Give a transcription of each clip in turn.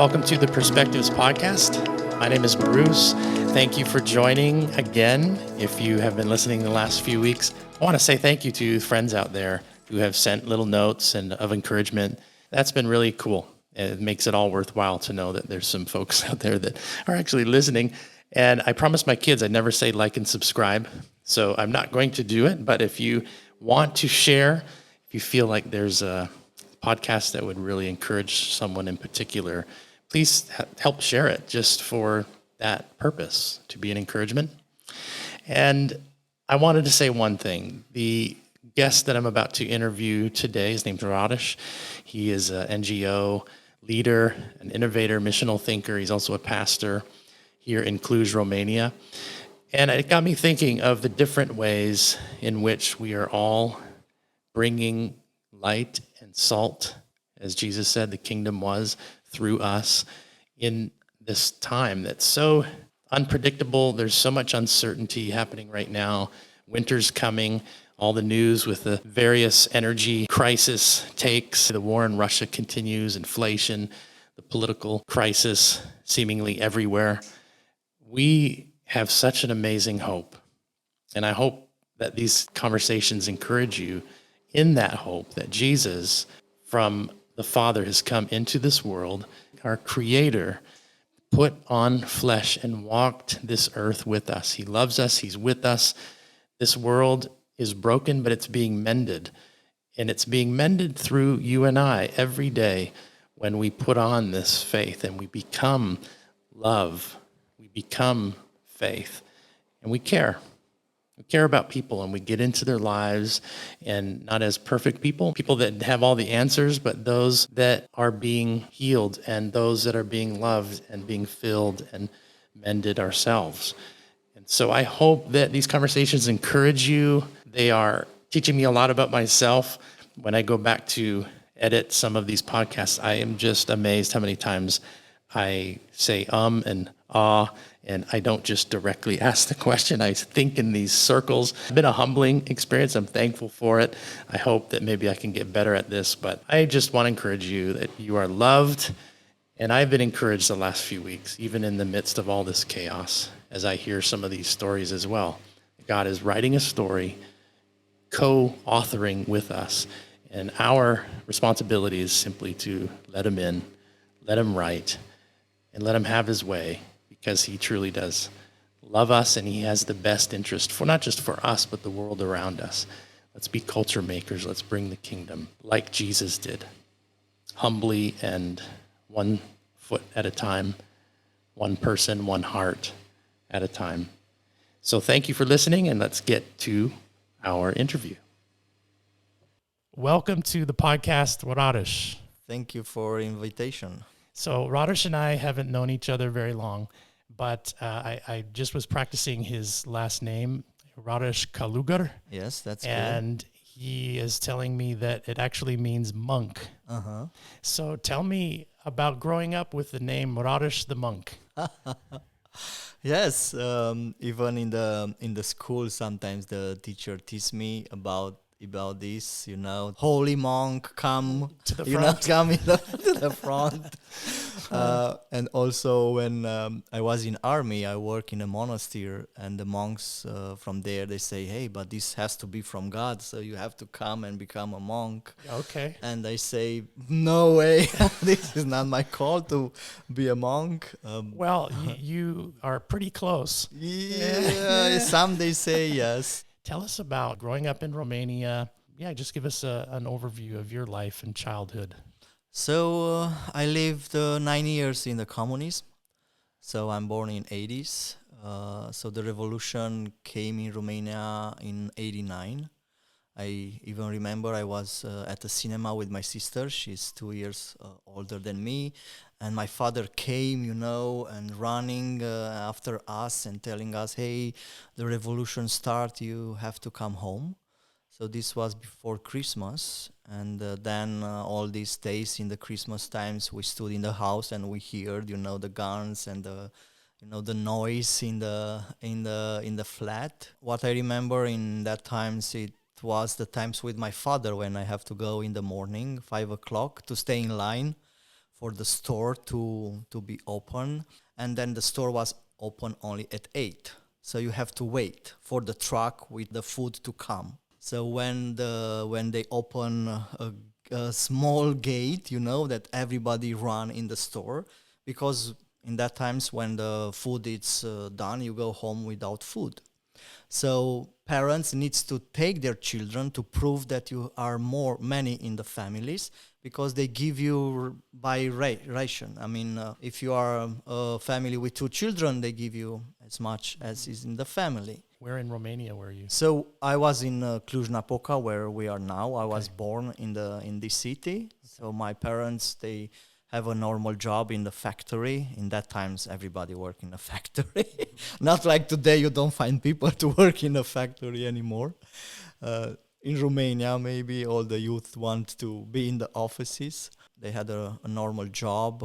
Welcome to the Perspectives Podcast. My name is Bruce. Thank you for joining again. If you have been listening the last few weeks, I want to say thank you to friends out there who have sent little notes and of encouragement. That's been really cool. It makes it all worthwhile to know that there's some folks out there that are actually listening. And I promised my kids I'd never say like and subscribe, so I'm not going to do it. But if you want to share, if you feel like there's a podcast that would really encourage someone in particular, please help share it just for that purpose, to be an encouragement. And I wanted to say one thing. The guest that I'm about to interview today, his name's Radosh. He is an NGO leader, an innovator, missional thinker. He's also a pastor here in Cluj, Romania. And it got me thinking of the different ways in which we are all bringing light and salt, as Jesus said the kingdom was, through us in this time that's so unpredictable. There's so much uncertainty happening right now. Winter's coming. All the news with the various energy crisis takes. The war in Russia continues, inflation, the political crisis seemingly everywhere. We have such an amazing hope. And I hope that these conversations encourage you in that hope that Jesus from the Father has come into this world. Our Creator put on flesh and walked this earth with us. He loves us. He's with us. This world is broken, but it's being mended. And it's being mended through you and I every day when we put on this faith and we become love. We become faith. And we care. We care about people and we get into their lives, and not as perfect people that have all the answers, but those that are being healed and those that are being loved and being filled and mended ourselves. And so I hope that these conversations encourage you. They are teaching me a lot about myself. When I go back to edit some of these podcasts, I am just amazed how many times I say and ah, and I don't just directly ask the question. I think in these circles. It's been a humbling experience. I'm thankful for it. I hope that maybe I can get better at this, but I just want to encourage you that you are loved. And I've been encouraged the last few weeks, even in the midst of all this chaos, as I hear some of these stories as well. God is writing a story, co-authoring with us. And our responsibility is simply to let him in, let him write, and let him have his way, because he truly does love us, and he has the best interest for not just for us, but the world around us. Let's be culture makers. Let's bring the kingdom like Jesus did, humbly and one foot at a time, one person, one heart at a time. So thank you for listening, and let's get to our interview. Welcome to the podcast, Radosh. Thank you for invitation. So Radosh and I haven't known each other very long, but I just was practicing his last name, Radosh Calugar. Yes, that's and good. He is telling me that it actually means monk. Uh-huh. So tell me about growing up with the name Radosh the monk. Yes, even in the school, sometimes the teacher teaches me about this, holy monk, come to the front. Come to the front. And also when I was in army, I work in a monastery, and the monks from there, they say, hey, but this has to be from God, so you have to come and become a monk. Okay. And I say, no way, this is not my call to be a monk. Well, you are pretty close. Yeah, some they say yes. Tell us about growing up in Romania. Yeah, just give us an overview of your life and childhood. So I lived 9 years in the communism. So I'm born in 80s. So the revolution came in Romania in 89. I even remember I was at the cinema with my sister. She's 2 years older than me. And my father came, and running after us and telling us, hey, the revolution starts, you have to come home. So this was before Christmas. And then all these days in the Christmas times, we stood in the house and we heard, the guns and the noise in the flat. What I remember in that times, it was the times with my father when I have to go in the morning, 5 o'clock, to stay in line for the store to be open, and then the store was open only at 8. So you have to wait for the truck with the food to come. So when they open a small gate, that everybody run in the store, because in that times when the food is done, you go home without food. So parents needs to take their children to prove that you are many in the families, because they give you by ration. I mean, if you are a family with 2 children, they give you as much as is in the family. Where in Romania were you? So I was in Cluj-Napoca, where we are now. I was born in this city. So my parents, they have a normal job in the factory. In that times, everybody worked in a factory. Not like today, you don't find people to work in a factory anymore. In Romania, maybe all the youth want to be in the offices. They had a normal job.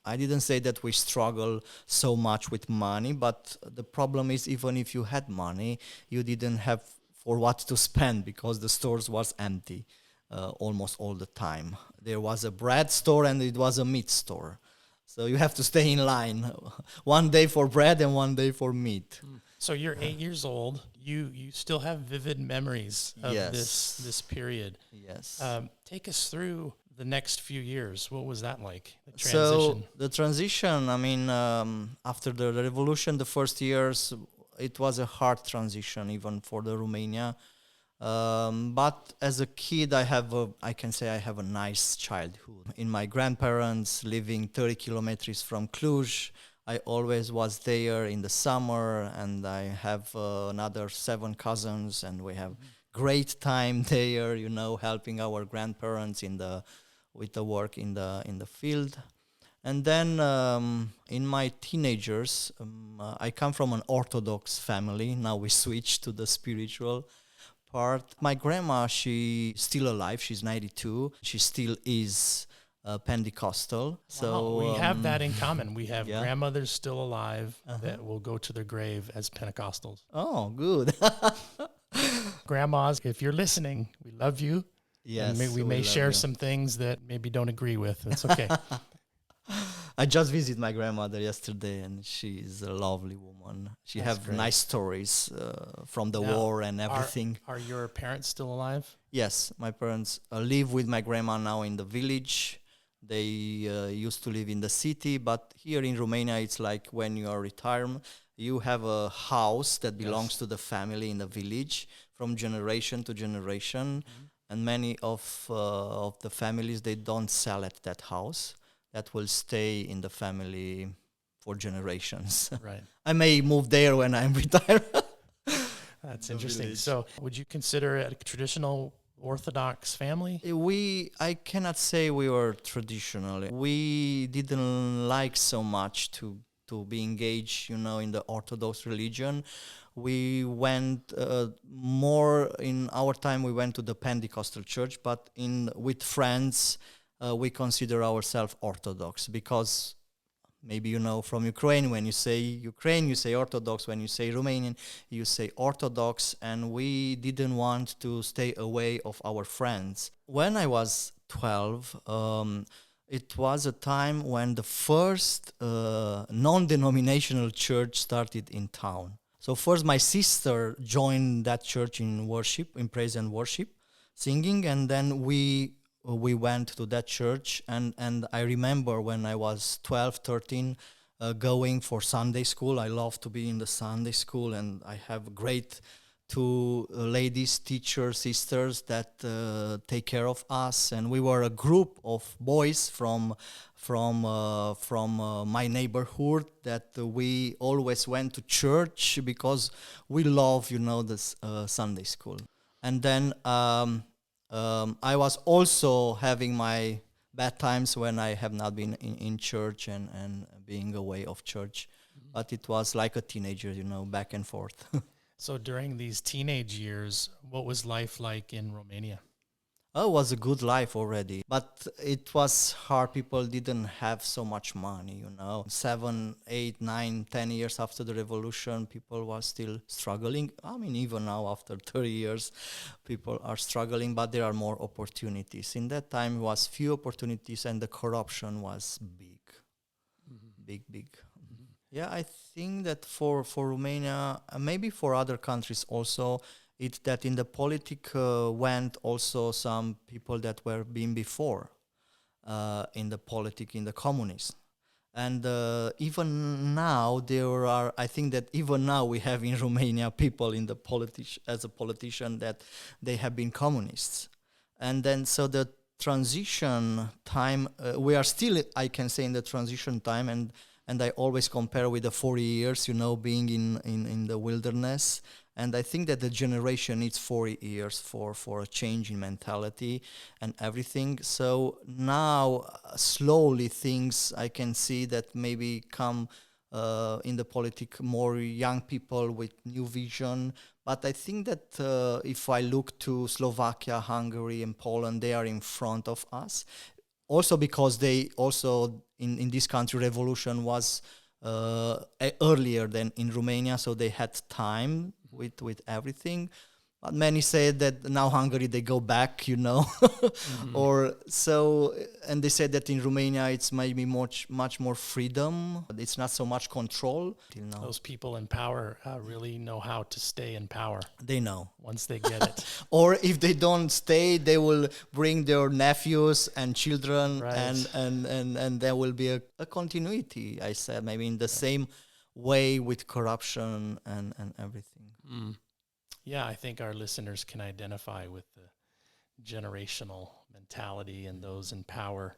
I didn't say that we struggle so much with money, but the problem is, even if you had money, you didn't have for what to spend, because the stores was empty almost all the time. There was a bread store and it was a meat store. So you have to stay in line, one day for bread and one day for meat. So you're 8 years old. You still have vivid memories of this period. Yes. Take us through the next few years. What was that like? The So transition. the transition, I mean, after the revolution, the first years, it was a hard transition even for the Romania. But as a kid, I can say I have a nice childhood. In my grandparents living 30 kilometers from Cluj, I always was there in the summer, and I have another 7 cousins, and we have great time there, helping our grandparents with the work in the field. And then in my teenagers, I come from an Orthodox family. Now we switch to the spiritual part. My grandma, she's still alive. She's 92. She still is Pentecostal. So we have that in common. We have yeah. grandmothers still alive that will go to their grave as Pentecostals. Oh, good. Grandmas, if you're listening, we love you. Yes, and we may share some things that maybe don't agree with. It's okay. I just visited my grandmother yesterday, and she's a lovely woman. She has nice stories from the war and everything. Are your parents still alive? Yes, my parents live with my grandma now in the village. They used to live in the city, but here in Romania, it's like when you are retired, you have a house that belongs to the family in the village from generation to generation. And many of the families, they don't sell at that house. That will stay in the family for generations. Right. I may move there when I'm retired. That's interesting. So would you consider it a traditional Orthodox family? I cannot say we were traditional. We didn't like so much to be engaged, in the Orthodox religion. We went more in our time. We went to the Pentecostal church, but with friends, we consider ourselves Orthodox, because maybe from Ukraine. When you say Ukraine, you say Orthodox. When you say Romanian, you say Orthodox. And we didn't want to stay away of our friends. When I was 12, it was a time when the first non-denominational church started in town. So first my sister joined that church in worship, in praise and worship, singing, and then we went to that church, and I remember when I was 12, 13, going for Sunday school. I love to be in the Sunday school, and I have great 2 ladies, teachers, sisters that take care of us, and we were a group of boys from my neighborhood that we always went to church because we love, this Sunday school. And then I was also having my bad times when I have not been in church and being away of church. But it was like a teenager, back and forth. So during these teenage years, what was life like in Romania? Oh, it was a good life already, but it was hard. People didn't have so much money, 7, 8, 9, 10 years after the revolution, people were still struggling. I mean, even now after 30 years, people are struggling, but there are more opportunities. In that time, was few opportunities, and the corruption was big, big. Yeah, I think that for Romania, maybe for other countries also, it's that in the politic went also some people that were been before in the politic, in the communists. And even now, there are, I think that even now we have in Romania people in the as a politician that they have been communists. And then so the transition time, we are still, I can say, in the transition time, and I always compare with the 40 years, being in the wilderness. And I think that the generation needs 40 years for a change in mentality and everything. So now, slowly, things I can see that maybe come in the politic more young people with new vision. But I think that if I look to Slovakia, Hungary, and Poland, they are in front of us. Also because they also, in this country, revolution was earlier than in Romania, so they had time with everything. But many say that now Hungary, they go back, or so, and they said that in Romania it's maybe much more freedom. It's not so much control till now. Those people in power really know how to stay in power. They know. Once they get it. Or if they don't stay, they will bring their nephews and children, Right. and there will be a continuity, I said, maybe in the same way with corruption and everything. Yeah, I think our listeners can identify with the generational mentality and those in power.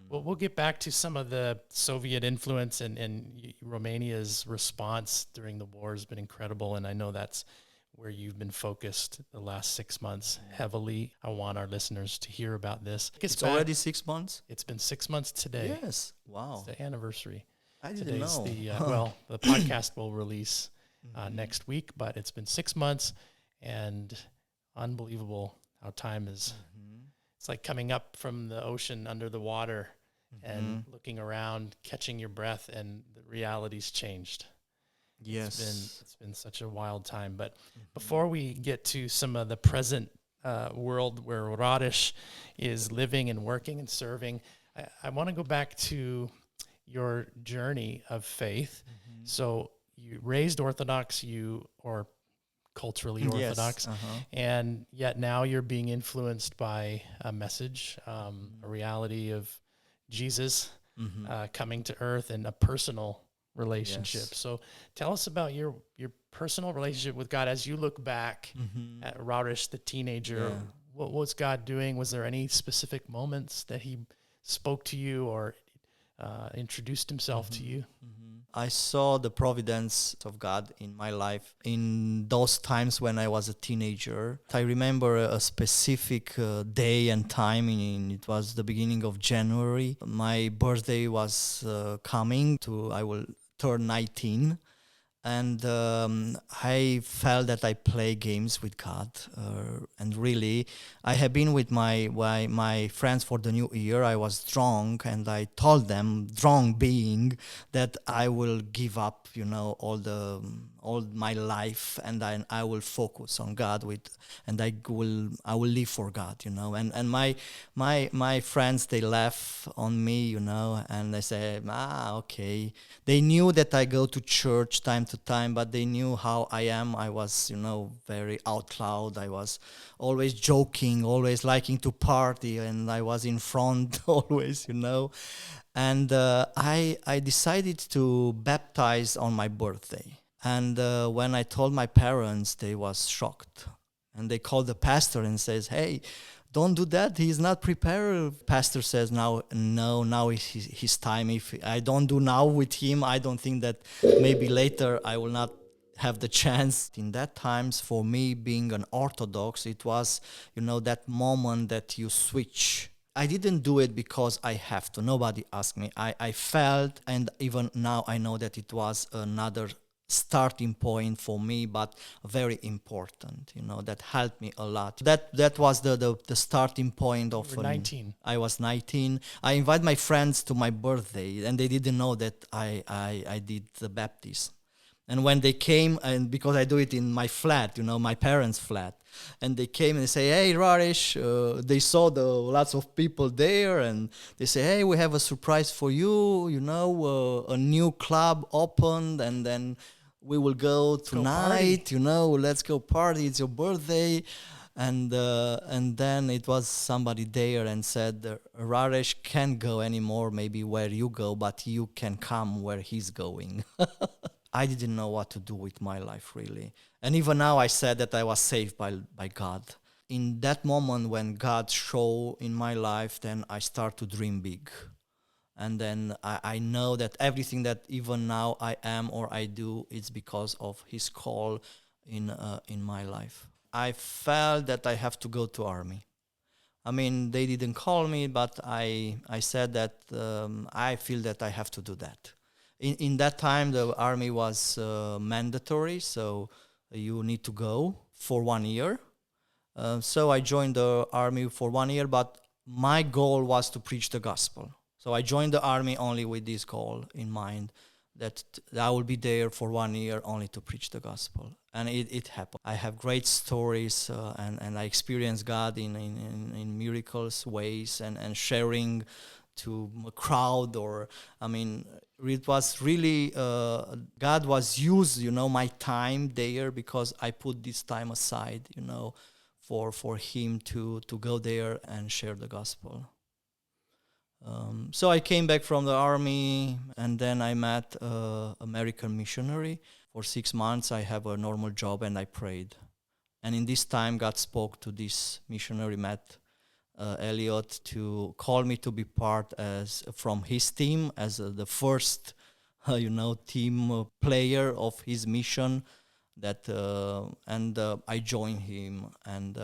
Well, we'll get back to some of the Soviet influence, and Romania's response during the war has been incredible, and I know that's where you've been focused the last 6 months heavily. I want our listeners to hear about this. It's already 6 months? It's been 6 months today. Yes. Wow. It's the anniversary. I didn't know. The podcast will release next week, but it's been 6 months, and unbelievable how time is. It's like coming up from the ocean under the water and looking around, catching your breath, and the reality's changed. Yes. It's been such a wild time. But before we get to some of the present world where Radosh is living and working and serving, I want to go back to your journey of faith. So you raised Orthodox, or culturally Orthodox, and yet now you're being influenced by a message, a reality of Jesus coming to earth and a personal relationship. Yes. So tell us about your personal relationship with God as you look back at Radosh, the teenager. Yeah. What was God doing? Was there any specific moments that he spoke to you or introduced himself to you? I saw the providence of God in my life in those times when I was a teenager. I remember a specific day and time. It was the beginning of January. My birthday was coming I will turn 19. And I felt that I play games with God, and really, I have been with my friends for the new year. I was drunk, and I told them, drunk being, that I will give up, all my life, and I will focus on God and I will live for God, And my friends, they laugh on me, and they say, okay. They knew that I go to church time to time, but they knew how I am. I was, very out loud. I was always joking, always liking to party, and I was in front always, And I decided to baptize on my birthday. And when I told my parents, they was shocked. And they called the pastor and says, hey, don't do that. He's not prepared. Pastor says, now is his time. If I don't do now with him, I don't think that maybe later I will not have the chance. In that times, for me, being an Orthodox, it was, that moment that you switch. I didn't do it because I have to. Nobody asked me. I felt, and even now I know that it was another starting point for me, but very important, that helped me a lot. That was the starting point of. You were 19. I was 19. I invited my friends to my birthday, and they didn't know that I did the baptism. And when they came, and because I do it in my flat, my parents' flat, and they came and they say, "Hey, Raresh," they saw the lots of people there, and they say, "Hey, we have a surprise for you. A new club opened, and then we will go tonight. Let's go party. It's your birthday." And then it was somebody there and said, "Raresh can't go anymore, maybe where you go, but you can come where he's going." I didn't know what to do with my life, really. And even now I said that I was saved by God. In that moment when God showed in my life, then I start to dream big. And then I know that everything that even now I am or I do, it's because of his call in my life. I felt that I have to go to army. I mean, they didn't call me, but I said that I feel that I have to do that. In that time, the army was mandatory, so you need to go for 1 year. So I joined the army for 1 year, but my goal was to preach the gospel. So I joined the army only with this goal in mind, that I will be there for 1 year only to preach the gospel. And it happened. I have great stories, and I experienced God in miracles ways, and sharing to a crowd, it was really, God was used, my time there, because I put this time aside, for him to go there and share the gospel. So I came back from the army, and then I met an American missionary. For 6 months, I have a normal job, and I prayed. And in this time, God spoke to this missionary, Matt Elliott, to call me to be part from his team as the first, team player of his mission. I joined him, and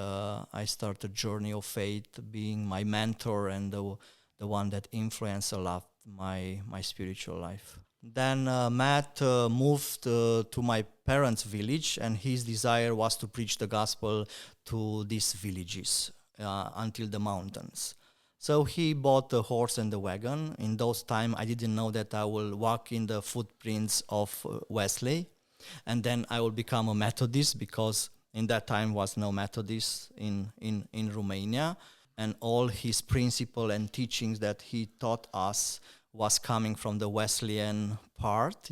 I started a journey of faith, being my mentor and the one that influenced a lot my spiritual life. Then Matt moved to my parents' village, and his desire was to preach the gospel to these villages until the mountains. So he bought the horse and the wagon. In those times, I didn't know that I will walk in the footprints of Wesley, and then I will become a Methodist, because in that time was no Methodist in Romania. And all his principle and teachings that he taught us was coming from the Wesleyan part,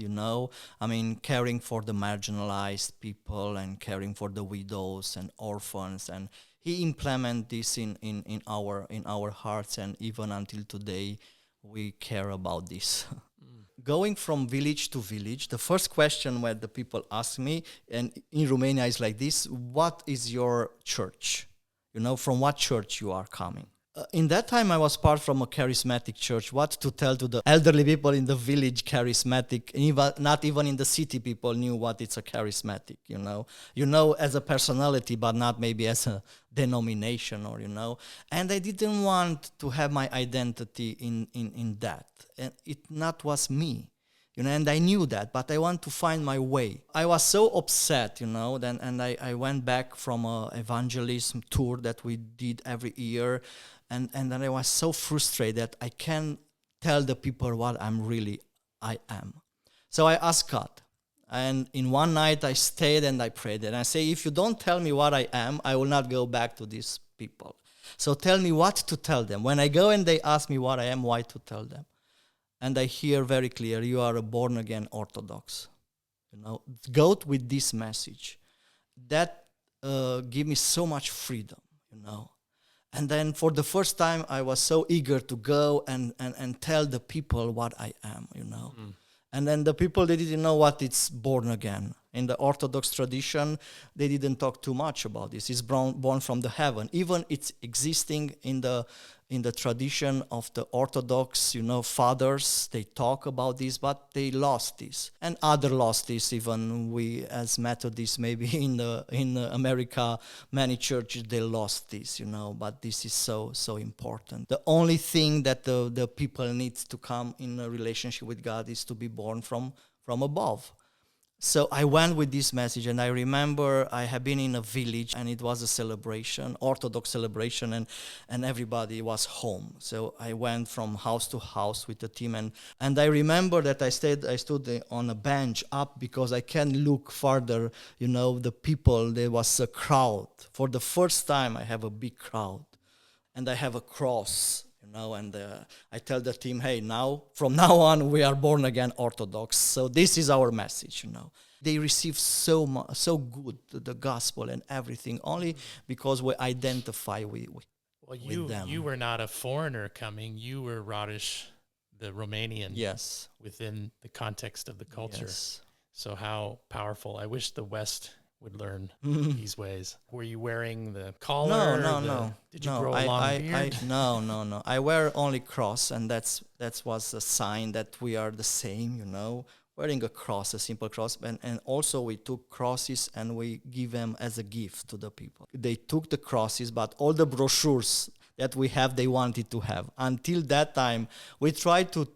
caring for the marginalized people and caring for the widows and orphans. And he implemented this in our hearts, and even until today, we care about this. Going from village to village, the first question when the people ask me, and in Romania is like this: what is your church? From what church you are coming. In that time, I was part from a charismatic church. What to tell to the elderly people in the village, charismatic, not even in the city people knew what it's a charismatic, as a personality, but not maybe as a denomination And I didn't want to have my identity in that. And it not was me. And I knew that, but I want to find my way. I was so upset, and I went back from an evangelism tour that we did every year, and then I was so frustrated that I can't tell the people what I am. So I asked God, and in one night I stayed and I prayed, and I say, if you don't tell me what I am, I will not go back to these people. So tell me what to tell them. When I go and they ask me what I am, why to tell them. And I hear very clear, you are a born-again Orthodox. Go with this message. That gave me so much freedom, And then for the first time, I was so eager to go and tell the people what I am, And then the people, they didn't know what it's born again. In the Orthodox tradition, they didn't talk too much about this. It's born from the heaven. Even it's existing in the tradition of the Orthodox, fathers, they talk about this, but they lost this. And other lost this, even we as Methodists, maybe in America, many churches, they lost this, but this is so important. The only thing that the people need to come in a relationship with God is to be born from above. So I went with this message, and I remember I had been in a village, and it was a celebration, Orthodox celebration, and everybody was home. So I went from house to house with the team, and I remember that I stood on a bench up because I can look farther. The people, there was a crowd. For the first time, I have a big crowd, and I have a cross. And I tell the team, hey, from now on, we are born again Orthodox. So this is our message. They receive so good the gospel and everything only because we identify with them. You were not a foreigner coming. You were Radish, the Romanian. Yes. Within the context of the culture. Yes. So how powerful. I wish the West would learn these ways. Were you wearing the collar? No. Did you grow a long beard? No. I wear only cross, and that was a sign that we are the same, wearing a cross, a simple cross. And also we took crosses and we give them as a gift to the people. They took the crosses, but all the brochures that we have, they wanted to have. Until that time, we tried to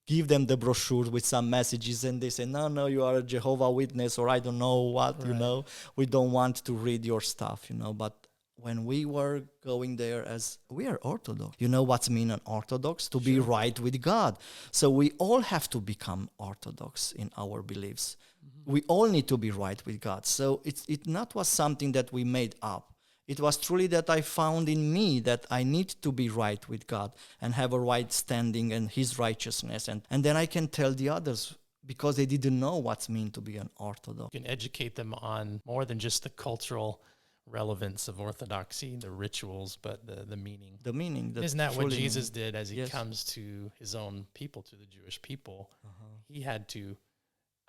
give them the brochure with some messages, and they say, no, you are a Jehovah Witness, or I don't know what, Right. We don't want to read your stuff, But when we were going there, as we are Orthodox, you know what's mean an Orthodox? To be right with God. So we all have to become Orthodox in our beliefs. Mm-hmm. We all need to be right with God. So it not was something that we made up. It was truly that I found in me that I need to be right with God and have a right standing and His righteousness. And then I can tell the others because they didn't know what's mean to be an Orthodox. You can educate them on more than just the cultural relevance of Orthodoxy, the rituals, but the meaning. The meaning. Isn't that what Jesus did as He Yes. comes to His own people, to the Jewish people? He had to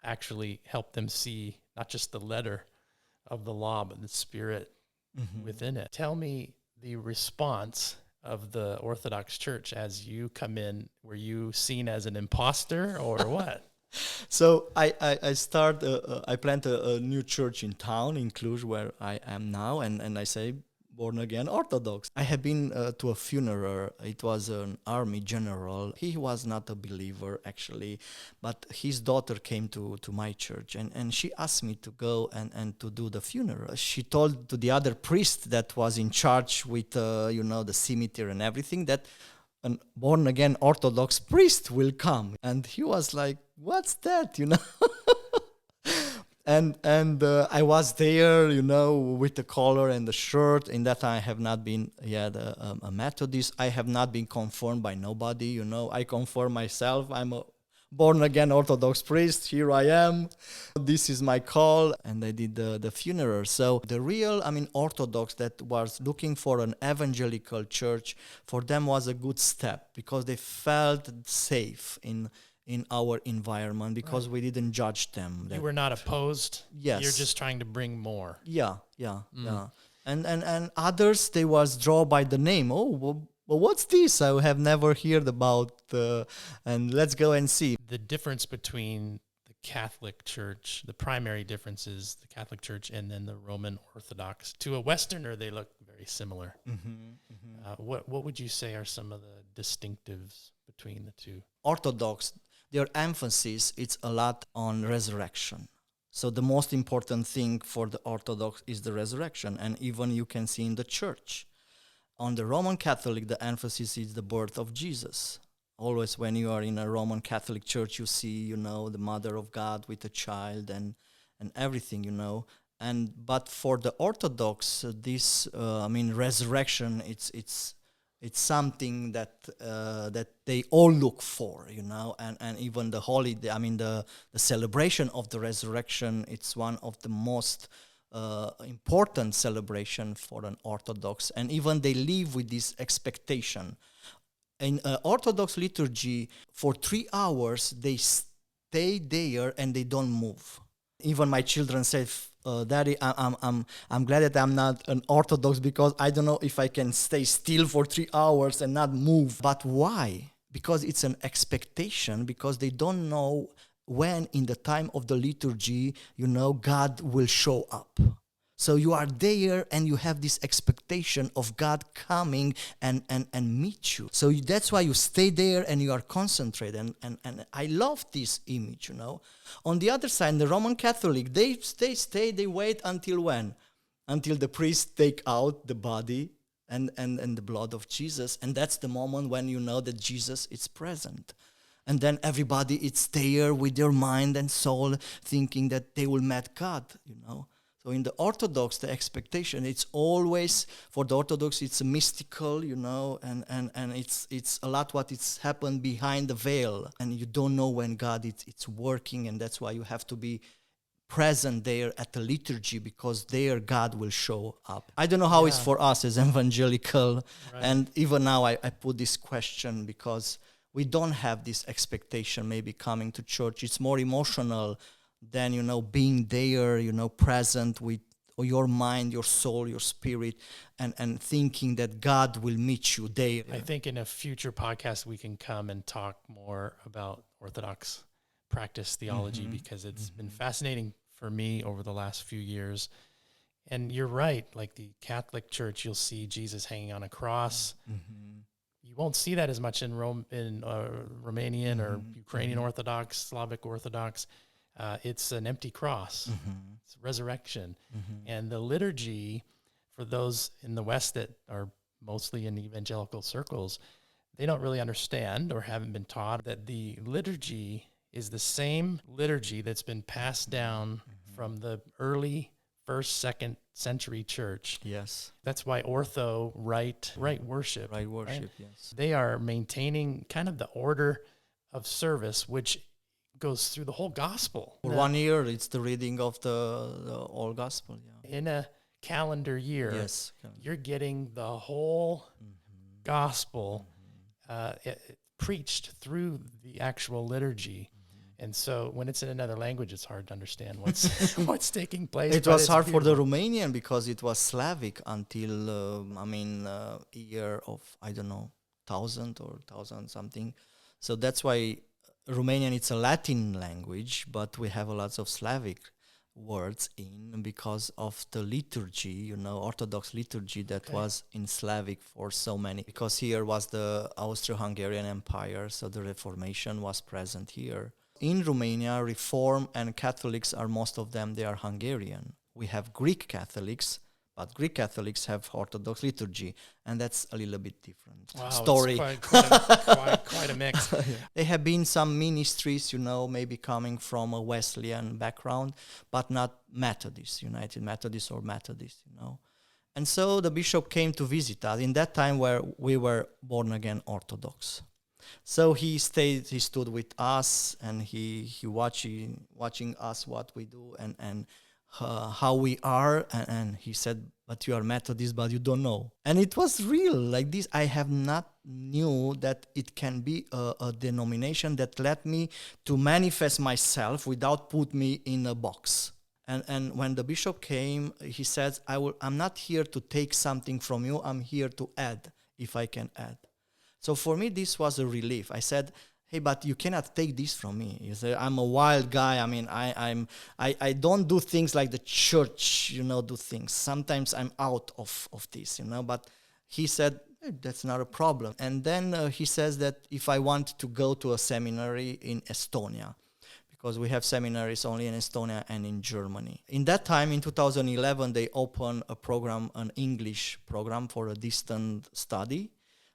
actually help them see not just the letter of the law, but the spirit within it. Tell me the response of the Orthodox Church as you come in. Were you seen as an imposter or what? So I plant a new church in town, in Cluj, where I am now, and I say, born again Orthodox. I have been to a funeral. It was an army general. He was not a believer, actually, but his daughter came to my church, and she asked me to go and to do the funeral. She told to the other priest that was in charge with, the cemetery and everything, that a born-again Orthodox priest will come. And he was like, what's that, And I was there, with the collar and the shirt. In that time, I have not been yet a Methodist. I have not been confirmed by nobody, I confirm myself. I'm a born-again Orthodox priest. Here I am. This is my call. And I did the funeral. So the real, Orthodox that was looking for an evangelical church, for them was a good step because they felt safe in our environment because we didn't judge them. You were not opposed. Yes. You're just trying to bring more. Yeah. And others, they was drawn by the name. Oh, well, what's this? I have never heard about, and let's go and see. The difference between the Catholic Church, the primary difference is the Catholic Church and then the Roman Orthodox. To a Westerner, they look very similar. What would you say are some of the distinctives between the two? Orthodox, their emphasis is a lot on resurrection. So the most important thing for the Orthodox is the resurrection, and even you can see in the church. On the Roman Catholic, the emphasis is the birth of Jesus. Always when you are in a Roman Catholic church, you see, the Mother of God with a child and everything, But for the Orthodox, this, resurrection, it's something that they all look for, and even the holiday, the celebration of the resurrection, it's one of the most important celebration for an Orthodox, and even they live with this expectation. In Orthodox liturgy, for 3 hours they stay there and they don't move. Even my children say, Daddy, I'm glad that I'm not an Orthodox because I don't know if I can stay still for 3 hours and not move. But why? Because it's an expectation, because they don't know when in the time of the liturgy, God will show up. So you are there and you have this expectation of God coming and meet you. So that's why you stay there and you are concentrated. And I love this image, On the other side, the Roman Catholic, they stay, they wait until when? Until the priest take out the body and the blood of Jesus. And that's the moment when you know that Jesus is present. And then everybody is there with their mind and soul thinking that they will meet God, So in the Orthodox, the expectation, it's always, for the Orthodox, it's a mystical, and it's a lot what it's happened behind the veil. And you don't know when God it's working, and that's why you have to be present there at the liturgy, because there God will show up. I don't know how it's for us as evangelical, right. And even now I put this question because we don't have this expectation maybe coming to church. It's more emotional than, being there, present with your mind, your soul, your spirit, and thinking that God will meet you there. I think in a future podcast we can come and talk more about Orthodox practice theology, because it's been fascinating for me over the last few years. And you're right, like the Catholic Church, you'll see Jesus hanging on a cross. You won't see that as much in Romanian or Ukrainian Orthodox, Slavic Orthodox. It's an empty cross. It's resurrection. And the liturgy, for those in the West that are mostly in evangelical circles, they don't really understand or haven't been taught that the liturgy is the same liturgy that's been passed down from the early 1st, 2nd century church. Yes. That's why ortho, right worship. Right worship, right? Yes. They are maintaining kind of the order of service, which goes through the whole gospel. For 1 year, it's the reading of the whole gospel. Yeah. In a calendar year, yes, you're getting the whole gospel preached through the actual liturgy. And so when it's in another language, it's hard to understand what's taking place. It was hard for the Romanian because it was Slavic until, year of, 1000 or 1000 something. So that's why Romanian, it's a Latin language, but we have a lot of Slavic words in because of the liturgy, Orthodox liturgy that was in Slavic for so many. Because here was the Austro-Hungarian Empire, so the Reformation was present here. In Romania, Reform and Catholics are, most of them, they are Hungarian. We have Greek Catholics, but Greek Catholics have Orthodox liturgy, and that's a little bit different story. It's quite a mix. There have been some ministries, maybe coming from a Wesleyan background, but not Methodist, United Methodist or Methodist, And so the bishop came to visit us in that time where we were born again Orthodox. So he stood with us, and he watching us what we do and how we are, and he said, "But you are Methodist, but you don't know." And it was real like this. I have not knew that it can be a denomination that let me to manifest myself without put me in a box. And when the bishop came, he said, "I'm not here to take something from you. I'm here to add, if I can add." So for me, this was a relief. I said, "Hey, but you cannot take this from me." You say, "I'm a wild guy. I mean, I don't do things like the church, do things. Sometimes I'm out of this, But he said, "Hey, that's not a problem." And then he says that if I want to go to a seminary in Estonia, because we have seminaries only in Estonia and in Germany. In that time, in 2011, they opened a program, an English program for a distant study.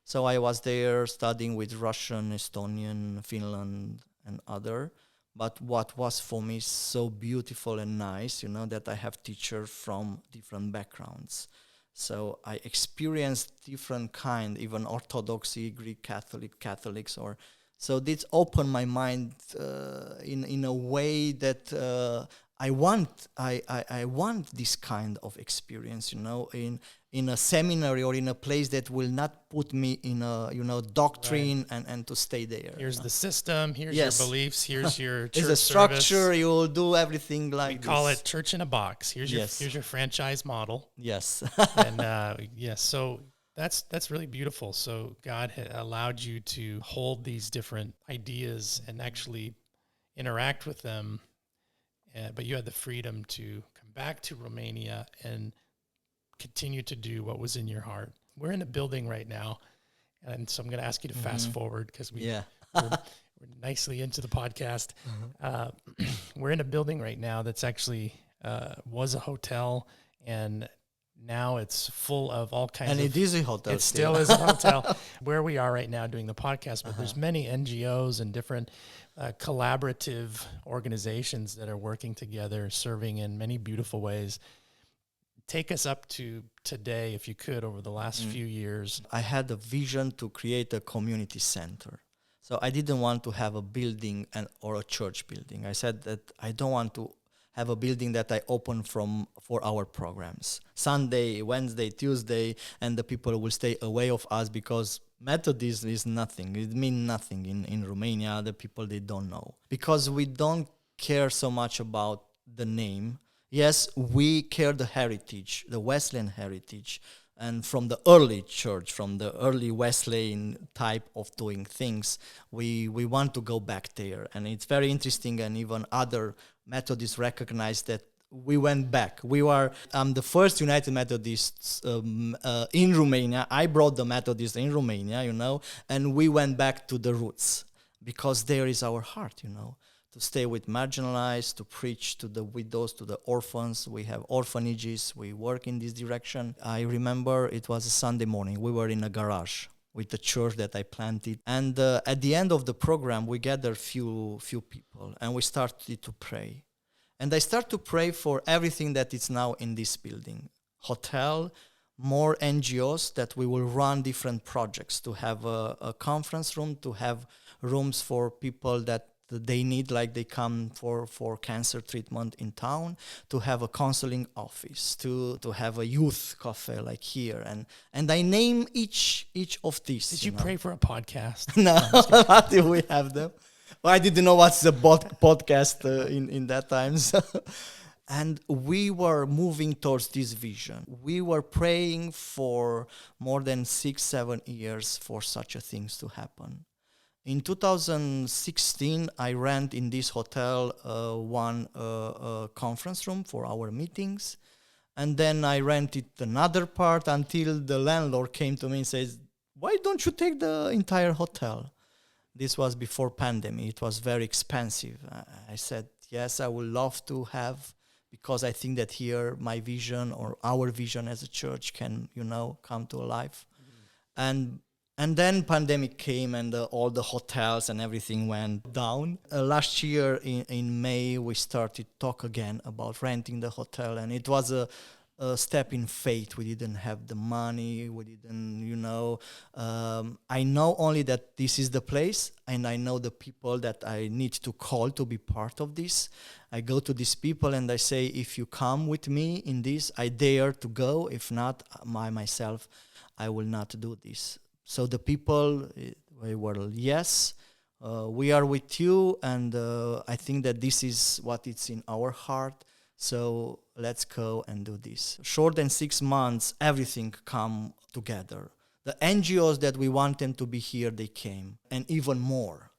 So I was there studying with Russian, Estonian, Finland, and other. But what was for me so beautiful and nice, that I have teachers from different backgrounds. So I experienced different kind, even Orthodoxy, Greek Catholics, so this opened my mind in a way that I want this kind of experience, in a seminary or in a place that will not put me in a doctrine and to stay there. Here's the system. Here's your beliefs. Here's your church It's a structure. service. You will do everything like We call it church in a box. Here's your franchise model. Yes. And so that's really beautiful. So God had allowed you to hold these different ideas and actually interact with them, but you had the freedom to come back to Romania and continue to do what was in your heart. We're in a building right now, and so I'm going to ask you to fast forward because we're nicely into the podcast. We're in a building right now that's actually was a hotel, and now it's full of all kinds of... And it is a hotel. It still is a hotel where we are right now doing the podcast, but there's many NGOs and different collaborative organizations that are working together, serving in many beautiful ways. Take us up to today, if you could, over the last few years. I had a vision to create a community center. So I didn't want to have a building or a church building. I said that I don't want to have a building that I open for our programs. Sunday, Wednesday, Tuesday, and the people will stay away of us because Methodist is nothing. It means nothing in Romania. The people, they don't know. Because we don't care so much about the name. Yes, we care the heritage, the Wesleyan heritage, and from the early church, from the early Wesleyan type of doing things, we want to go back there. And it's very interesting, and even other Methodists recognize that we went back. We were the first United Methodists in Romania. I brought the Methodists in Romania, and we went back to the roots because there is our heart, to stay with marginalized, to preach to the widows, to the orphans. We have orphanages. We work in this direction. I remember it was a Sunday morning. We were in a garage with the church that I planted. And at the end of the program, we gathered few people, and we started to pray. And I start to pray for everything that is now in this building. Hotel, more NGOs, that we will run different projects, to have a conference room, to have rooms for people that they need, like they come for cancer treatment in town, to have a counseling office, to have a youth cafe like here. And I name each of these. Did you pray for a podcast? No, until we have them. I didn't know what's the podcast in that times. And we were moving towards this vision. We were praying for more than 6-7 years for such a things to happen. In 2016, I rent in this hotel one conference room for our meetings. And then I rented another part until the landlord came to me and says, "Why don't you take the entire hotel?" This was before pandemic. It was very expensive. I said, yes, I would love to have, because I think that here my vision or our vision as a church can, come to life. And then pandemic came, and all the hotels and everything went down. Last year in May, we started talk again about renting the hotel, and it was a step in faith. We didn't have the money. We didn't, I know only that this is the place, and I know the people that I need to call to be part of this. I go to these people and I say, if you come with me in this, I dare to go. If not, myself, I will not do this. So the people, they were, yes, we are with you, and I think that this is what it's in our heart, so let's go and do this. Short than 6 months, everything come together. The NGOs that we want them to be here, they came, and even more,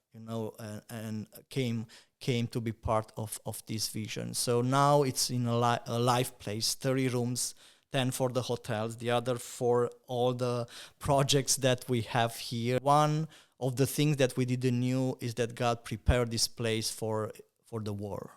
and came to be part of this vision. So now it's in a live place, 30 rooms, 10 for the hotels, the other for all the projects that we have here. One of the things that we didn't know is that God prepared this place for the war,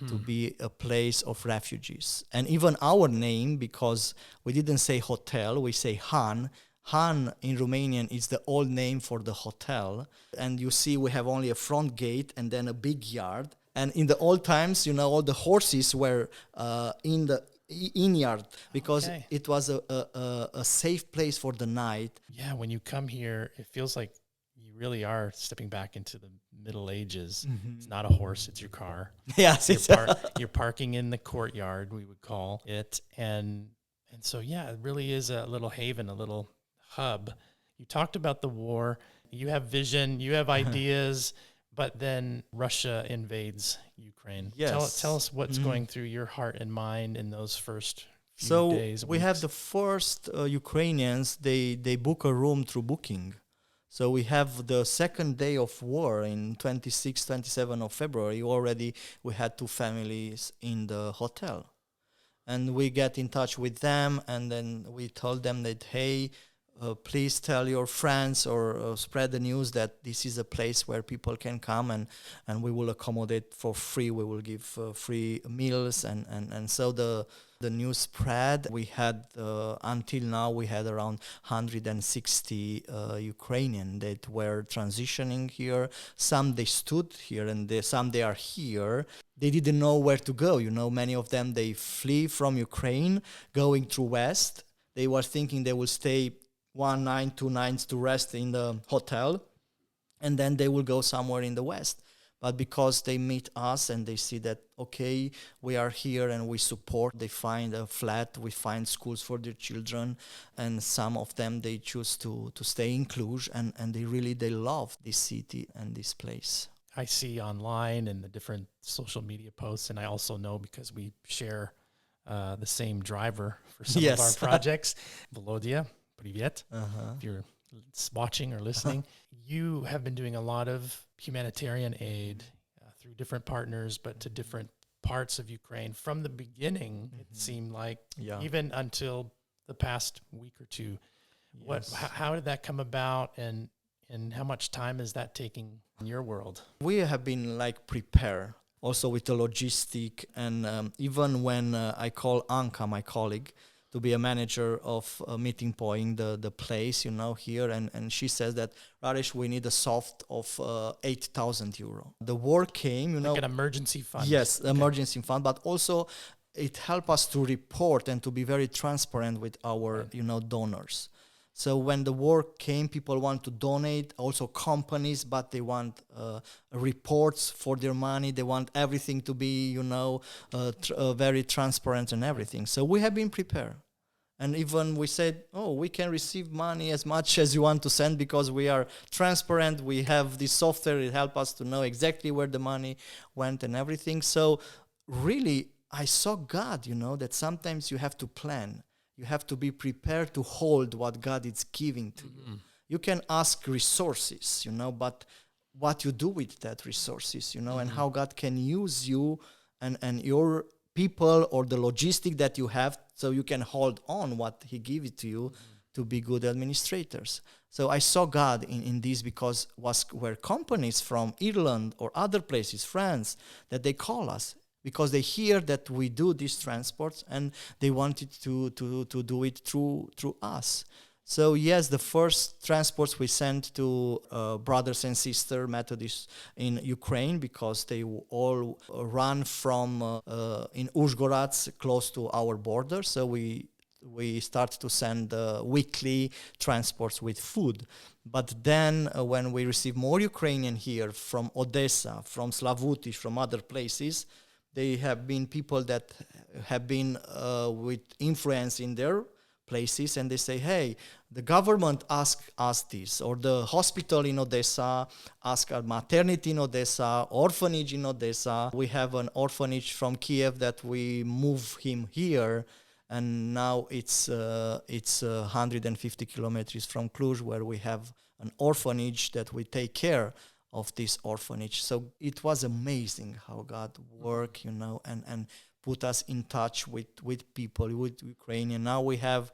to be a place of refugees. And even our name, because we didn't say hotel, we say Han. Han in Romanian is the old name for the hotel. And you see we have only a front gate and then a big yard. And in the old times, all the horses were in the yard, because it was a safe place for the night. Yeah, when you come here, it feels like you really are stepping back into the Middle Ages. It's not a horse, it's your car. Yes, you're parking in the courtyard, we would call it. And so, yeah, it really is a little haven, a little hub. You talked about the war. You have vision, you have ideas. But then Russia invades Ukraine. Yes. Tell us what's going through your heart and mind in those first few days. So we have the first Ukrainians, they book a room through booking. So we have the second day of war in 26, 27 of February. Already we had 2 families in the hotel. And we get in touch with them, and then we told them that, hey, please tell your friends or spread the news that this is a place where people can come, and we will accommodate for free. We will give free meals, and so the news spread. We had, until now, we had around 160 Ukrainian that were transitioning here. Some they stood here, and some they are here. They didn't know where to go. Many of them, they flee from Ukraine, going through West. They were thinking they will stay 1 night, 2 nights to rest in the hotel, and then they will go somewhere in the West. But because they meet us and they see that, okay, we are here and we support, they find a flat, we find schools for their children, and some of them, they choose to stay in Cluj, and they love this city and this place. I see online and the different social media posts, and I also know because we share the same driver for some of our projects. Volodya, привет. If you're watching or listening, you have been doing a lot of humanitarian aid through different partners, but to different parts of Ukraine from the beginning. It seemed like, even until the past week or two. Yes. How did that come about, and how much time is that taking in your world? We have been prepared also with the logistic, and even when I call Anka, my colleague, to be a manager of a meeting point, the place, here, and she says that, Raresh, we need a soft of 8,000 euro. The war came, like an emergency fund. Yes, okay. Emergency fund, but also it helped us to report and to be very transparent with our, donors. So when the war came, people want to donate, also companies, but they want reports for their money. They want everything to be, very transparent and everything. So we have been prepared. And even we said, we can receive money as much as you want to send because we are transparent. We have this software. It helps us to know exactly where the money went and everything. So really, I saw God, that sometimes you have to plan. You have to be prepared to hold what God is giving to you. You can ask resources, but what you do with that resources, and how God can use you and your people or the logistic that you have so you can hold on what he gave it to you to be good administrators. So I saw God in this because were companies from Ireland or other places, France, that they call us, because they hear that we do these transports and they wanted to do it through us. So yes, the first transports we sent to brothers and sisters Methodists in Ukraine, because they all run from in Uzhgorod, close to our border. So we start to send weekly transports with food. But then when we receive more Ukrainian here from Odessa, from Slavutich, from other places, they have been people that have been with influence in their places, and they say, hey, the government asked us this, or the hospital in Odessa asked our maternity in Odessa, orphanage in Odessa. We have an orphanage from Kiev that we move him here, and now it's 150 kilometers from Cluj, where we have an orphanage that we take care of this orphanage. So it was amazing how God worked, and put us in touch with people, with Ukrainian. Now we have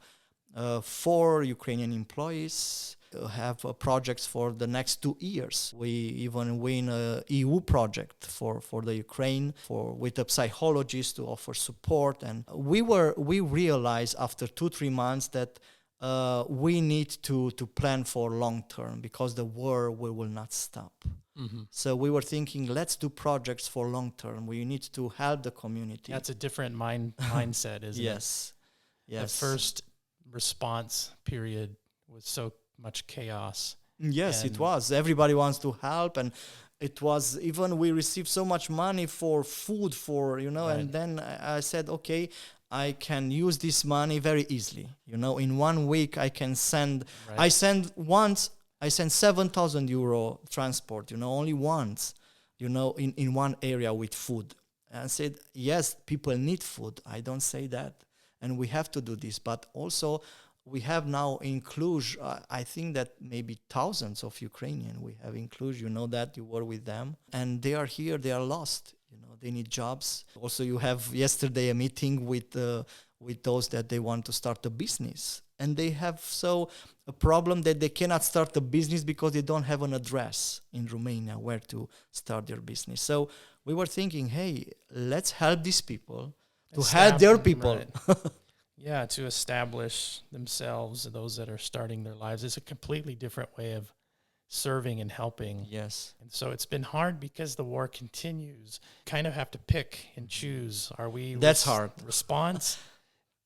4 Ukrainian employees, have projects for the next 2 years. We even win a EU project for the Ukraine, with a psychologist to offer support. And we realized after 2-3 months that we need to plan for long term, because the war will not stop. So we were thinking, let's do projects for long term. We need to help the community. That's a different mindset, isn't it? Yes. The first response period was so much chaos. Yes, it was. Everybody wants to help, and it was, even we received so much money for food, right. And then I said, okay, I can use this money very easily. In 1 week I can send. Right. I sent 7,000 euro transport. Only once. In one area with food. And I said, yes, people need food. I don't say that, and we have to do this. But also, we have now in Cluj, I think that maybe thousands of Ukrainian we have in Cluj. That you were with them, and they are here. They are lost. they need jobs. Also, you have yesterday a meeting with those that they want to start a business, and they have a problem that they cannot start a business because they don't have an address in Romania where to start their business. So we were thinking, hey, let's help these people to help their people. Right. Yeah, to establish themselves, those that are starting their lives. It's a completely different way of serving and helping. Yes. And so it's been hard because the war continues. Kind of have to pick and choose. Are we That's hard. Response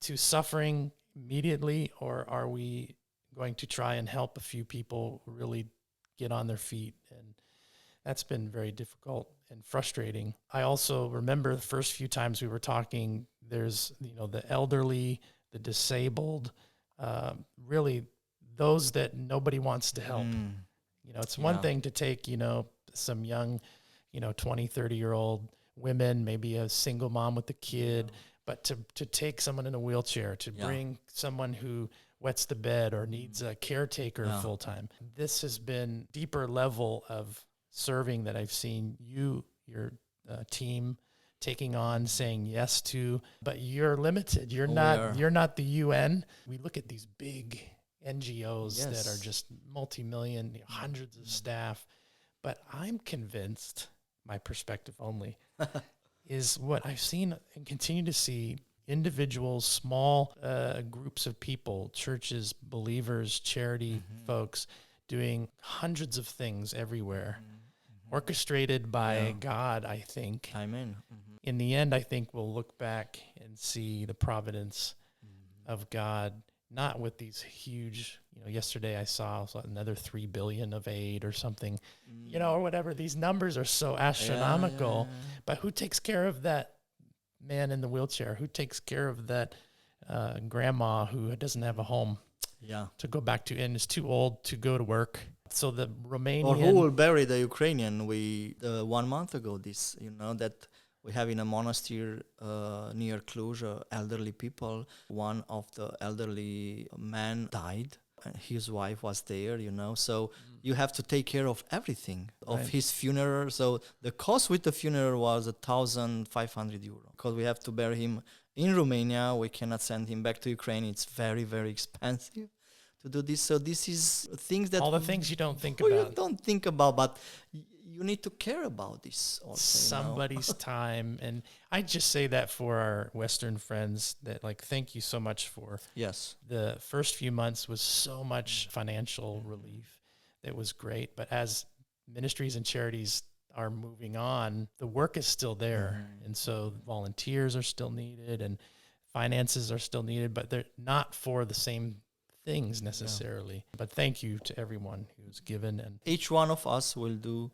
to suffering immediately, or are we going to try and help a few people really get on their feet? And that's been very difficult and frustrating. I also remember the first few times we were talking, there's, the elderly, the disabled, really those that nobody wants to help. It's one thing to take, some young, 20, 30-year-old women, maybe a single mom with a kid, but to take someone in a wheelchair, to bring someone who wets the bed or needs a caretaker full time. This has been deeper level of serving that I've seen your team taking on, saying yes to, but you're limited. You're not the UN. We look at these big NGOs that are just multi-million, hundreds of staff, but I'm convinced, my perspective only, is what I've seen and continue to see, individuals, small groups of people, churches, believers, charity folks, doing hundreds of things everywhere, orchestrated by God, I think. Amen. In the end, I think we'll look back and see the providence of God, not with these huge, yesterday I saw another 3 billion of aid or something, or whatever. These numbers are so astronomical, but who takes care of that man in the wheelchair? Who takes care of that grandma who doesn't have a home to go back to and is too old to go to work? So the Romanian... Or who will bury the Ukrainian? 1 month ago, that we have in a monastery near Cluj, elderly people. One of the elderly men died. His wife was there, so you have to take care of everything, of his funeral. So the cost with the funeral was 1,500 euro, because we have to bury him in Romania. We cannot send him back to Ukraine. It's very, very expensive to do this. So this is things that... all the things you don't think about. You don't think about, but you need to care about this also. Somebody's time. And I just say that for our Western friends, that thank you so much for... Yes. The first few months was so much financial relief. It was great. But as ministries and charities are moving on, the work is still there. And so volunteers are still needed and finances are still needed, but they're not for the same things necessarily. But thank you to everyone who's given. And each one of us will do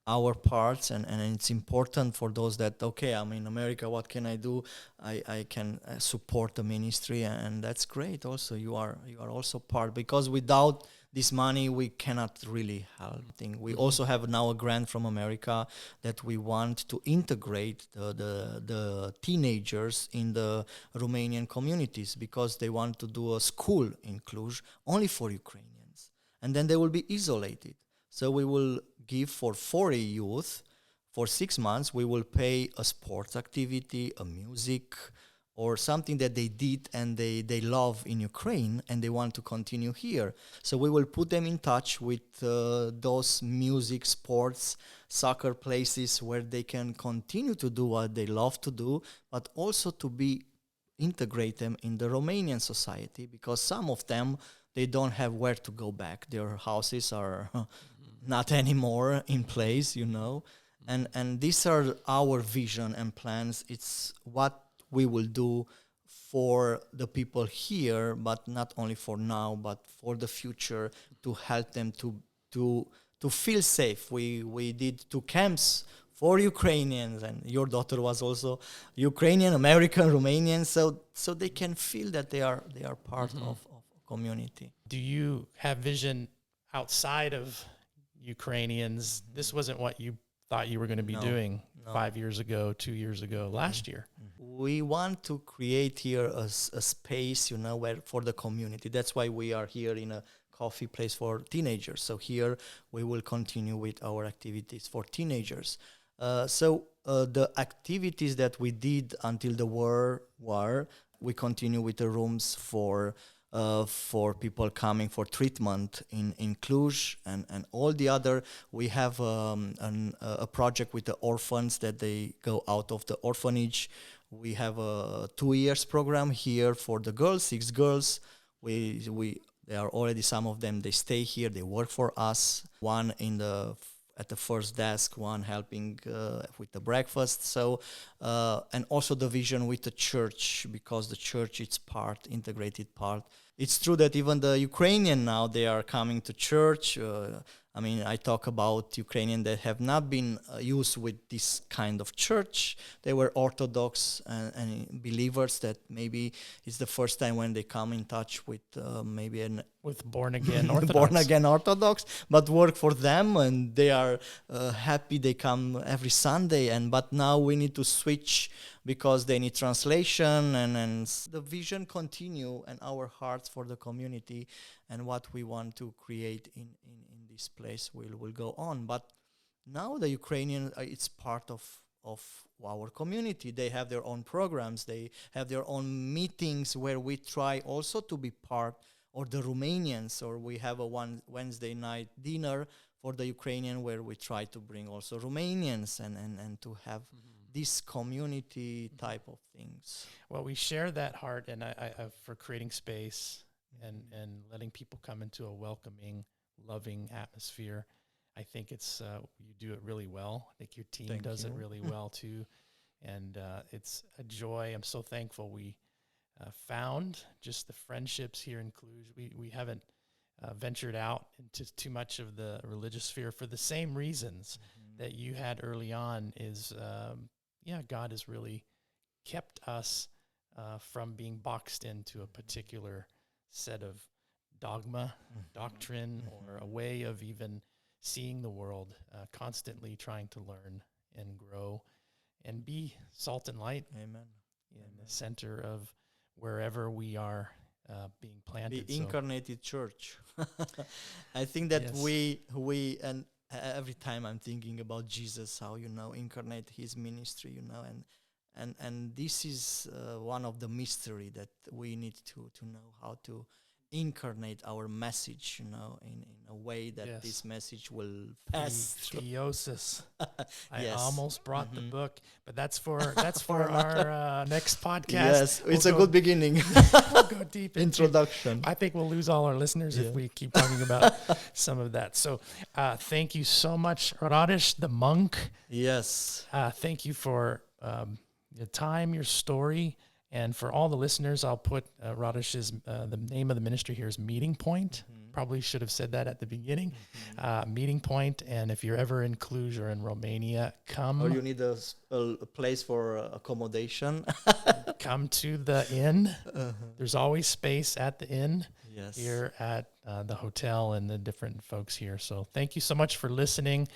our parts, and it's important for those that, okay, I'm in America, what can I do? I can support the ministry, and that's great. Also, you are also part, because without this money we cannot really help. We also have now a grant from America that we want to integrate the teenagers in the Romanian communities, because they want to do a school in Cluj only for Ukrainians, and then they will be isolated. So we will give for 40 youth for 6 months. We will pay a sports activity, a music, or something that they did and they love in Ukraine and they want to continue here. So we will put them in touch with those music, sports, soccer places where they can continue to do what they love to do, but also to integrate them in the Romanian society, because some of them, they don't have where to go back. Their houses are not anymore in place, and these are our vision and plans. It's what we will do for the people here, but not only for now, but for the future, to help them to feel safe. We did 2 camps for Ukrainians, and your daughter was also Ukrainian, American, Romanian, so they can feel that they are part of a community. do you have vision outside of Ukrainians? This wasn't what you thought you were going to be doing 5 years ago, 2 years ago, last year. We want to create here a space, where for the community. That's why we are here in a coffee place for teenagers. So here we will continue with our activities for teenagers. So the activities that we did until the war, we continue with the rooms for people coming for treatment in Cluj and all the other. We have a project with the orphans that they go out of the orphanage. We have a 2 years program here for the girls, 6 girls. They are already, some of them, they stay here, they work for us. One at the first desk, one helping with the breakfast. So, and also the vision with the church, because the church is integrated part. It's true that even the Ukrainian now, they are coming to church. I talk about Ukrainian that have not been used with this kind of church. They were Orthodox and believers that maybe it's the first time when they come in touch with with born again Orthodox. Born again Orthodox, but work for them, and they are happy. They come every Sunday, but now we need to switch because they need translation, and the vision continue, and our hearts for the community and what we want to create in this place will go on. But now the Ukrainian, it's part of our community. They have their own programs. They have their own meetings where we try also to be part, or the Romanians, or we have a Wednesday night dinner for the Ukrainian where we try to bring also Romanians and to have this community type of things. Well, we share that heart and I for creating space and letting people come into a welcoming, loving atmosphere. I think it's you do it really well. I think your team does it really well too, and it's a joy. I'm so thankful we found just the friendships here in Cluj. We haven't ventured out into too much of the religious sphere for the same reasons that you had early on. Is God has really kept us from being boxed into a particular set of dogma, doctrine, or a way of even seeing the world, constantly trying to learn and grow and be salt and light. Amen. In the center of wherever we are being planted. The incarnated church. I think that we and every time I'm thinking about Jesus, how incarnate his ministry, and this is one of the mystery that we need to know how to incarnate our message, in a way that this message will pass through. Theosis. I almost brought the book, but that's for our next podcast. Yes, it's a good beginning. We'll go deep into introduction. I think we'll lose all our listeners if we keep talking about some of that. So thank you so much, Radosh, the monk. Yes. Thank you for your time, your story. And for all the listeners, I'll put Radosh's, the name of the ministry here is Meeting Point. Probably should have said that at the beginning. Meeting Point. And if you're ever in Cluj or in Romania, come. Or you need a place for accommodation. Come to the inn. There's always space at the inn. Yes. Here at the hotel and the different folks here. So thank you so much for listening.